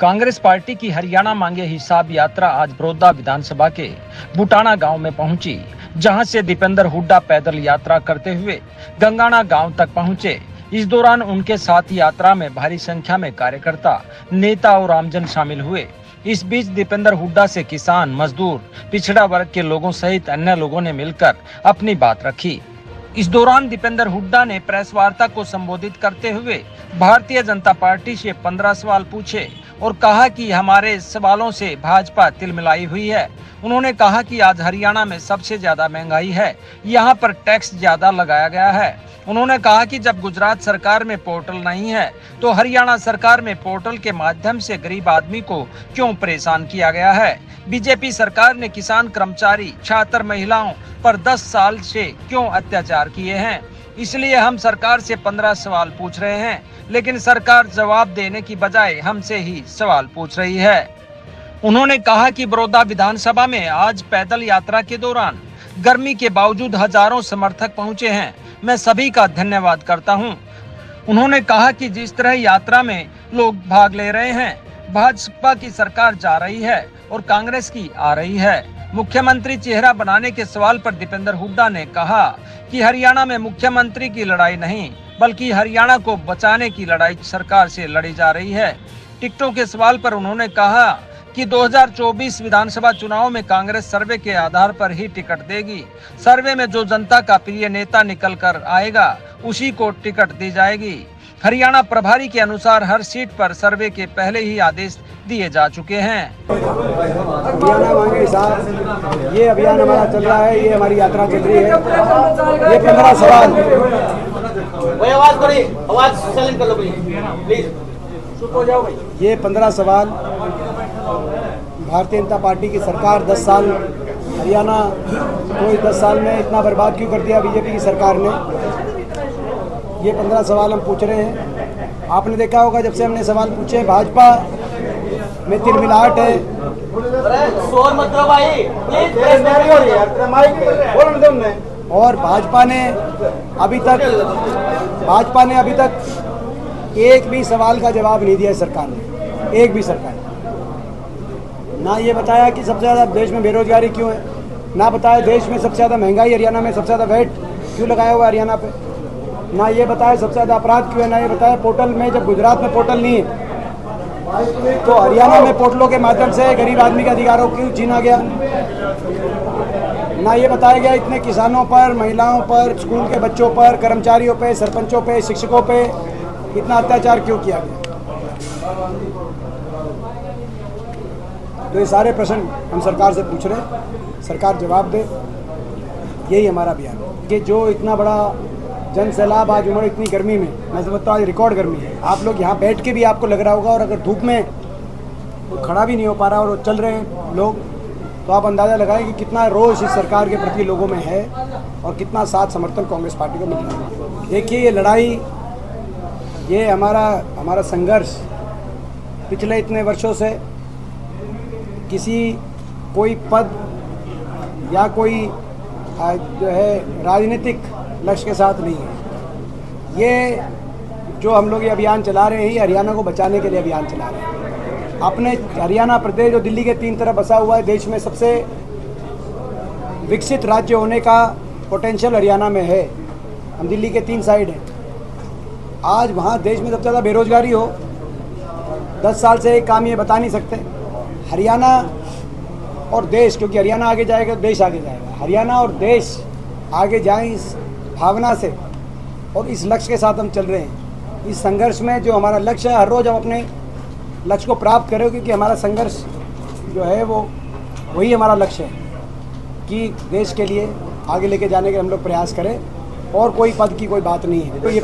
Congress party की हरियाणा मांगे हिसाब यात्रा आज बड़ौदा विधानसभा के बुटाना गांव में पहुंची, जहां से दीपेंद्र हुड्डा पैदल यात्रा करते हुए गंगाना गांव तक पहुंचे। इस दौरान उनके साथ यात्रा में भारी संख्या में कार्यकर्ता, नेता और आमजन शामिल हुए। इस बीच दीपेंद्र हुड्डा से किसान, मजदूर, पिछड़ा वर्ग के लोगों सहित अन्य लोगों ने मिलकर अपनी बात रखी। इस दौरान दीपेंद्र हुड्डा ने प्रेस वार्ता को संबोधित करते हुए भारतीय जनता पार्टी से 15 सवाल पूछे और कहा कि हमारे सवालों से भाजपा तिलमिलाई हुई है। उन्होंने कहा कि आज हरियाणा में सबसे ज्यादा महंगाई है, यहाँ पर टैक्स ज्यादा लगाया गया है। उन्होंने कहा कि जब गुजरात सरकार में पोर्टल नहीं है तो हरियाणा सरकार में पोर्टल के माध्यम से गरीब आदमी को क्यों परेशान किया गया है। बीजेपी सरकार ने किसान, कर्मचारी, छात्र, महिलाओं पर 10 साल से क्यों अत्याचार किए हैं। इसलिए हम सरकार से 15 सवाल पूछ रहे हैं, लेकिन सरकार जवाब देने की बजाय हमसे ही सवाल पूछ रही है। उन्होंने कहा कि बड़ौदा विधानसभा में आज पैदल यात्रा के दौरान गर्मी के बावजूद हजारों समर्थक पहुंचे हैं। मैं सभी का धन्यवाद करता हूं। उन्होंने कहा कि जिस तरह यात्रा में लोग भाग ले रहे हैं, भाजपा की सरकार जा रही है और कांग्रेस की आ रही है। मुख्यमंत्री चेहरा बनाने के सवाल पर दीपेंद्र हुड्डा ने कहा कि हरियाणा में मुख्यमंत्री की लड़ाई नहीं, बल्कि हरियाणा को बचाने की लड़ाई सरकार से लड़ी जा रही है। टिकटों के सवाल पर उन्होंने कहा कि 2024 विधानसभा चुनाव में कांग्रेस सर्वे के आधार पर ही टिकट देगी। सर्वे में जो जनता का प्रिय नेता निकल कर आएगा, उसी को टिकट दी जाएगी। हरियाणा प्रभारी के अनुसार हर सीट पर सर्वे के पहले ही आदेश दिए जा चुके हैं। हरियाणा मांगे हिसाब, ये अभियान हमारा चल रहा है, ये हमारी यात्रा चल रही है। ये 15 सवाल, ये 15 सवाल भारतीय जनता पार्टी की सरकार 10 साल, हरियाणा को 10 साल में इतना बर्बाद क्यों कर दिया बीजेपी की सरकार ने। ये 15 सवाल हम पूछ रहे हैं। आपने देखा होगा जब से हमने सवाल पूछे, भाजपा में तिलमिलाहट है। और भाजपा ने अभी तक एक भी सवाल का जवाब नहीं दिया सरकार ने, एक भी सरकार ने। ना ये बताया कि सबसे ज़्यादा देश में बेरोजगारी क्यों है, ना बताया देश में सबसे ज़्यादा महंगाई हरियाणा में, सबसे ज़्यादा वैट क्यों लगाया हुआ हरियाणा पे, ना ये बताया सबसे ज़्यादा अपराध क्यों है, ना ये बताया पोर्टल में, जब गुजरात में पोर्टल नहीं है तो हरियाणा में पोर्टलों के माध्यम से गरीब आदमी के अधिकारों क्यों छीना गया। ना ये बताया गया इतने किसानों पर, महिलाओं पर, स्कूल के बच्चों पर, कर्मचारियों पे, सरपंचों पे, शिक्षकों पे इतना अत्याचार क्यों किया गया। तो ये सारे प्रश्न हम सरकार से पूछ रहे हैं, सरकार जवाब दे। यही हमारा अभियान है कि जो इतना बड़ा जन सैलाब आज उमड़, इतनी गर्मी में, मैं समझता हूँ आज रिकॉर्ड गर्मी है। आप लोग यहाँ बैठ के भी आपको लग रहा होगा, और अगर धूप में तो खड़ा भी नहीं हो पा रहा और चल रहे हैं लोग, तो आप अंदाज़ा लगाएं कि कितना रोष इस सरकार के प्रति लोगों में है और कितना साथ समर्थन कांग्रेस पार्टी को मिल रहा है। देखिए, ये लड़ाई, ये हमारा संघर्ष पिछले इतने वर्षों से किसी कोई पद या कोई जो है राजनीतिक लक्ष्य के साथ नहीं है। ये जो हम लोग ये अभियान चला रहे हैं, ये हरियाणा को बचाने के लिए अभियान चला रहे हैं। अपने हरियाणा प्रदेश जो दिल्ली के 3 तरफ बसा हुआ है, देश में सबसे विकसित राज्य होने का पोटेंशियल हरियाणा में है। हम दिल्ली के 3 साइड हैं। आज वहाँ देश में सबसे ज़्यादा बेरोजगारी हो, 10 साल से एक काम ये बता नहीं सकते। हरियाणा और देश, क्योंकि हरियाणा आगे जाएगा तो देश आगे जाएगा, हरियाणा और देश आगे जाएं इस भावना से और इस लक्ष्य के साथ हम चल रहे हैं। इस संघर्ष में जो हमारा लक्ष्य है, हर रोज़ हम अपने लक्ष्य को प्राप्त करें, क्योंकि हमारा संघर्ष जो है वो वही हमारा लक्ष्य है कि देश के लिए आगे लेके जाने के हम लोग प्रयास करें, और कोई पद की कोई बात नहीं है। तो ये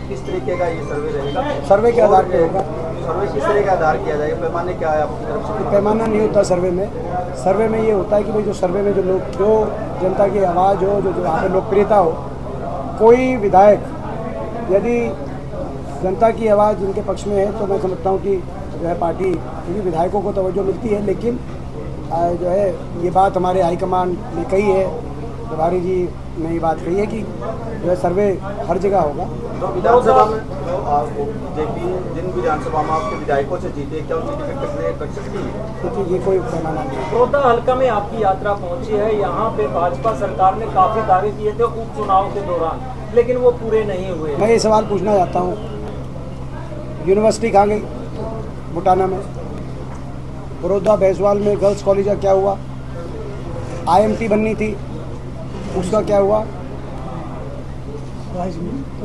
किस तरीके का ये सर्वे रहेगा? सर्वे के आधार पर होगा। सर्वे किस तरह का आधार किया जाएगा? पैमाने क्या है आपकी तरफ से? पैमाना नहीं होता सर्वे में। सर्वे में ये होता है कि भाई जो सर्वे में जो लोग, जो जनता की आवाज़ हो, जो यहाँ पर लोकप्रियता हो, कोई विधायक यदि जनता की आवाज़ जिनके पक्ष में है, तो मैं समझता हूँ कि जो है पार्टी, क्योंकि विधायकों को तवज्जो मिलती है, लेकिन जो है ये बात हमारे हाईकमान ने कही है प्रभारी जी ने ये बात कही है कि जो है सर्वे हर जगह होगा। तो विधानसभा में जेपी जिन विधानसभा में आपके विधायकों से जीते, क्या उनकी टिकट कितने कट सकती है? क्योंकि ये कोई पैमाना नहीं है। बड़ौदा हल्का में आपकी यात्रा पहुंची है। यहाँ पे भाजपा सरकार ने काफी दावे किए थे उपचुनाव के दौरान, लेकिन वो पूरे नहीं हुए। मैं ये सवाल पूछना चाहता हूँ, यूनिवर्सिटी कहाँ गई? बुटाना में। बड़ौदा भैंसवाल में गर्ल्स कॉलेज का क्या हुआ? IMT बननी थी, उसका क्या हुआ?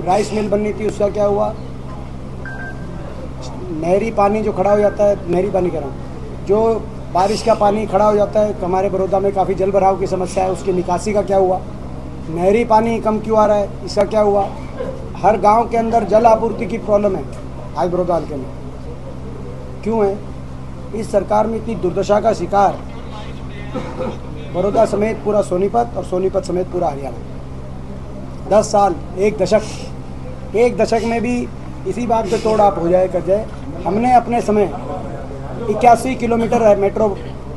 राइस मिल बननी थी, उसका क्या हुआ? नहरी पानी जो खड़ा हो जाता है, नहरी पानी कह रहा हूँ, जो बारिश का पानी खड़ा हो जाता है, हमारे बड़ौदा में काफ़ी जल भराव की समस्या है, उसकी निकासी का क्या हुआ? नहरी पानी कम क्यों आ रहा है, इसका क्या हुआ? हर गांव के अंदर जल आपूर्ति की प्रॉब्लम है आज बड़ौदा हल्के में। क्यों है? इस सरकार में इतनी दुर्दशा का शिकार बड़ौदा समेत पूरा सोनीपत और सोनीपत समेत पूरा हरियाणा। 10 साल, एक दशक में भी इसी बात पे तोड़ आप हो जाए कर जाए। हमने अपने समय 81 किलोमीटर मेट्रो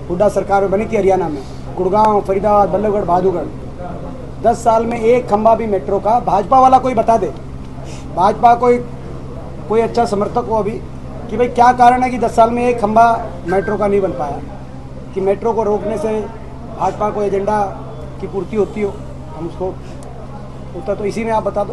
हुड्डा सरकार में बनी थी हरियाणा में, गुड़गांव, फरीदाबाद, बल्लभगढ़, बहादुरगढ़। 10 साल में एक खंबा भी मेट्रो का, भाजपा वाला कोई बता दे, भाजपा कोई अच्छा समर्थक हो अभी कि भाई क्या कारण है कि 10 साल में एक खंबा मेट्रो का नहीं बन पाया, कि मेट्रो को रोकने से भाजपा को एजेंडा की पूर्ति होती हो, हम उसको होता तो इसी में आप बता दो।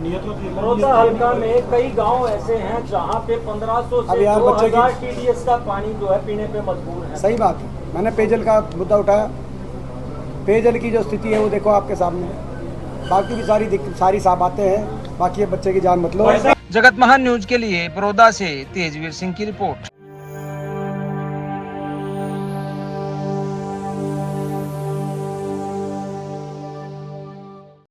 बड़ौदा हल्का में कई गांव ऐसे हैं जहां पे 1500 अब से यार बच्चे 2000 TDS का पानी जो है पीने पे मजबूर है। सही बात है, मैंने पेयजल का मुद्दा उठाया। पेयजल की जो स्थिति है वो देखो आपके सामने है। बाकी भी सारी बातें हैं, बाकी ये बच्चे की जान मत लो। जगत महान न्यूज के लिए बड़ौदा से तेजवीर सिंह की रिपोर्ट।